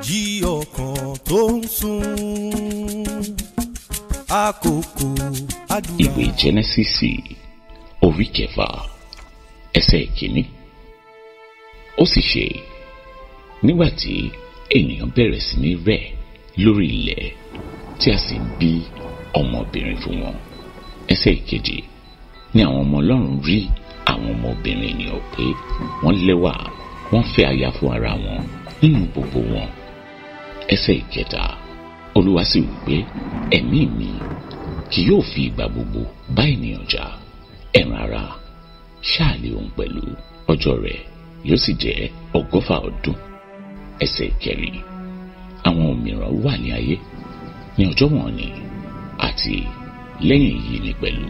Jí ọkàn tó ń sùn àkókò àdúrà. Ìwé Jẹ́nẹ́sísì orí kẹfà ẹsẹ̀ ìkíní. Ó sì ṣe nígbà tí ènìyàn bẹ̀rẹ̀ sí ní rẹ̀ lórí ilẹ̀ tí a sì ń bí ọmọbìnrin fún wọn. Ẹsẹ̀ ìkejì ni àwọn ọmọ Ọlọ́run rí àwọn ọmọbìnrin ènìyàn pé wọ́n lẹ́wà, wọ́n fẹ́ aya fún ara wọn nínú gbogbo wọn. Ẹsẹ̀ ìkẹta, Olúwa sì wí pé ẹ̀mí mi kì yóò fi ìgbà gbogbo bá ènìyàn jà, ẹran ara ṣáà lè òun pẹ̀lú, ọjọ́ rẹ̀ yóò sì jẹ́ 100 ọdún. Ẹsẹ̀ ìkẹrin, àwọn òmíràn wà ní ayé ní ọjọ́ wọ̀nyí àti lẹ́yìn yìí ni pẹ̀lú.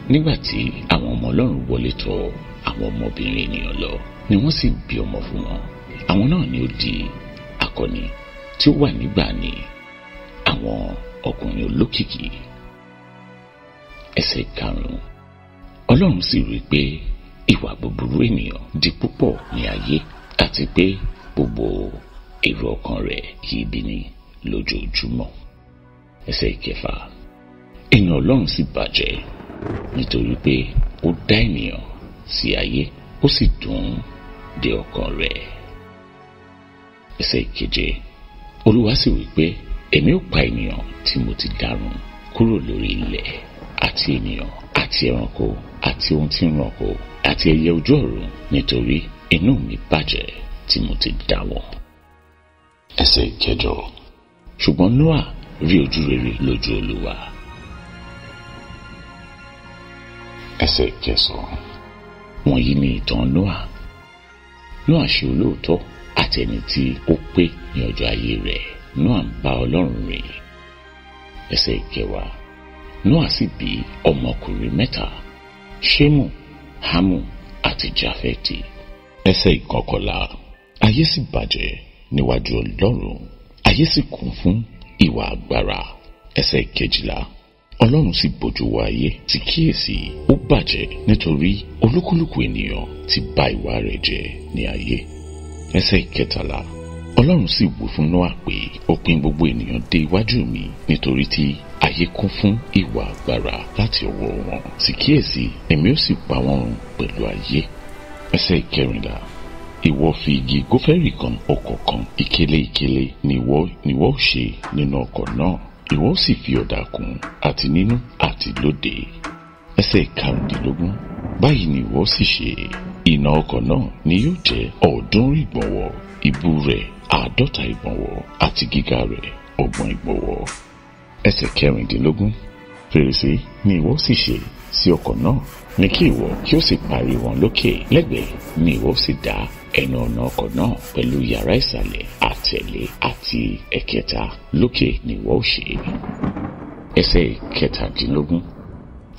Nígbà tí àwọn ọmọ Ọlọ́run wọlé tọ̀ àwọn ọmọbìnrin ènìyàn lọ ni wọ́n sì bí ọmọ fún wọn. Àwọn náà ni ó di akọni tí ó wà nígbà ní àwọn ọkùnrin olókìkí. Ẹsẹ̀ karùn-ún, Ọlọ́run sì rí pé ìwà búburú ènìyàn di púpọ̀ ní ayé àti pé gbogbo èrò ọkàn rẹ̀ ibi ni lójoojúmọ́. Ẹsẹ̀ ìkẹfà, inú Ọlọ́run sì bàjẹ́ nítorí pé ó dá ènìyàn sí ayé ó sì dùn dé ọkàn rẹ̀. Ẹsẹ̀ ìkeje, Olúwa sì wí pé èmi ó pa ènìyàn tí mo ti dàrún kúrò lórí ilẹ̀ àti ènìyàn àti ẹranko àti ohun tí ń ránkò àti ẹyẹ ojú ọ̀run nítorí inú mi bàjẹ́ tí mo ti dá wọn. Ẹsẹ̀ ìkẹjọ, ṣùgbọ́n Nóà rí ojú rere lójú Olúwa. Ẹsẹ̀ ìkẹsàn-án, wọ̀nyí ni ìtàn Nóà. Nóà ṣe olóòótọ́ àti ẹni tí ó pé ní ọjọ́ ayé rẹ̀. Nóà ń bá Ọlọ́run rìn. Ẹsẹ̀ ìkẹwàá, Nóà sì bí ọmọkùnrin 3, Ṣémù, Hámù àti Jáfẹ́tì. Ẹsẹ̀ ìkọkànlá, ayé sì bàjẹ́ níwájú Ọlọ́run, ayé sì kún fún ìwà agbára. Ẹsẹ̀ ìkejìlá, Ọlọ́run sì bójú wo ayé tí kíyèsí ó bàjẹ́ nítorí olúkúlùkù ènìyàn ti bà ìwà rẹ̀ jẹ́ ní ayé. Ẹsẹ̀ ìkẹtàlá, Ọlọ́run sì wí fún Nóà pé òpin gbogbo ènìyàn dé iwájú mi nítorí tí ayé kún fún ìwà agbára láti ọwọ́ wọn. Sì kíyèsí èmi ó sì pa wọ́n run pẹ̀lú ayé. Ẹsẹ̀ ìkẹrìnlá, ìwọ fi igi gófẹ́rì kan ọ̀kọ̀ọ̀kan ìkélé ni ìwọ ó ṣe nínú ọkọ̀ náà, ìwọ ó sì fi ọ̀dà kùn àti nínú àti lóde. Ẹsẹ̀ ìkarùndínlógún, báyìí ni ìwọ sì ṣe. Ìnà ọkọ̀ náà ni yóò jẹ́ 300 ìgbọ̀nwọ́, ìbú rẹ̀ 50 ìgbọ̀nwọ́ àti gíga rẹ̀ 30 ìgbọ̀nwọ́. Ẹsẹ̀ kẹrìndínlógún, fèrèsé ni ìwọ sì ṣe sí ọkọ̀ náà ní kí ìwọ kí ó sì parí wọn lókè. Lẹ́gbẹ̀ẹ́ ni ìwọ sì dá ẹnu ọ̀nà ọkọ̀ náà pẹ̀lú yàrá ìsàlẹ̀ àtẹ̀lé àti ẹ̀kẹta lókè ni ìwọ ó ṣe. Ẹsẹ̀ kẹtàdínlógún,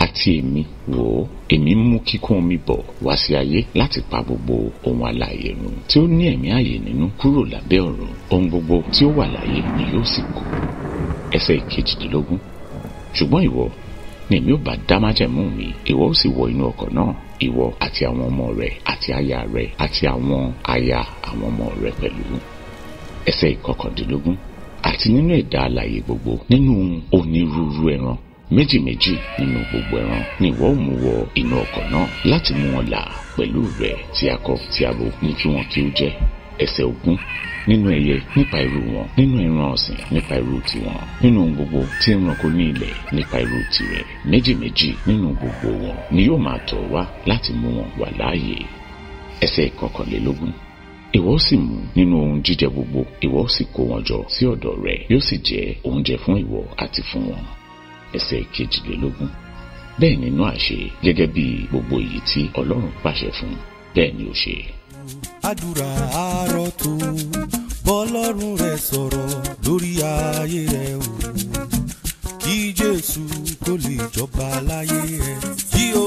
àti èmi wò ó, èmi mú kíkún omi bọ̀ wá sí ayé láti pa gbogbo ohun alààyè run tí ó ní ẹ̀mí ààyè nínú kúrò lábẹ́ ọ̀run. Ohun gbogbo tí ó wà láyé ni yóò sì kú. Ẹsẹ̀ kejìdínlógún, ṣùgbọ́n ìwọ ni èmi ó bá dá májẹ̀mú mi, ìwọ ó sì wọ inú ọkọ̀ náà, ìwọ àti àwọn ọmọ rẹ àti aya rẹ àti àwọn aya àwọn ọmọ rẹ pẹ̀lú. Ẹsẹ̀ ìkọkàndínlógún, àti nínú ẹ̀dá alààyè gbogbo nínú onírúurú ẹran méjì nínú gbogbo ẹran ni ìwọ ó mú wọ inú ọkọ̀ náà láti mú wọn là pẹ̀lú rẹ̀ tí akọ tí abo ní kí wọn kí ó jẹ́. Ẹsẹ̀ 20, nínú ẹyẹ nípa irú wọn, nínú ẹran ọ̀sìn nípa irú tiwọn, nínú ohun gbogbo tí ń ránkò ní ilẹ̀ nípa irú tirẹ̀, méjì nínú gbogbo wọn ni yóò máa tọ̀ wá láti mú wọn wà láàyè. Ẹsẹ̀ 21, ìwọ ó sì mú nínú ohun jíjẹ gbogbo, ìwọ ó sì kó wọn jọ sí ọ̀dọ̀ rẹ̀, yóò sì jẹ́ oúnjẹ fún ìwọ àti fún wọn. Ẹsẹ̀ 22, bẹ́ẹ̀ ni Nóà ṣe gẹ́gẹ́ bí gbogbo èyí tí Ọlọ́run pàṣẹ fún, bẹ́ẹ̀ ni ó ṣe. Àdúrà àárọ̀ tó bọ́lọ́run rẹ̀ sọ̀rọ̀ lórí ayé rẹ̀ o, kí Jésù kó lè jọba láyé ẹ̀. Jí o.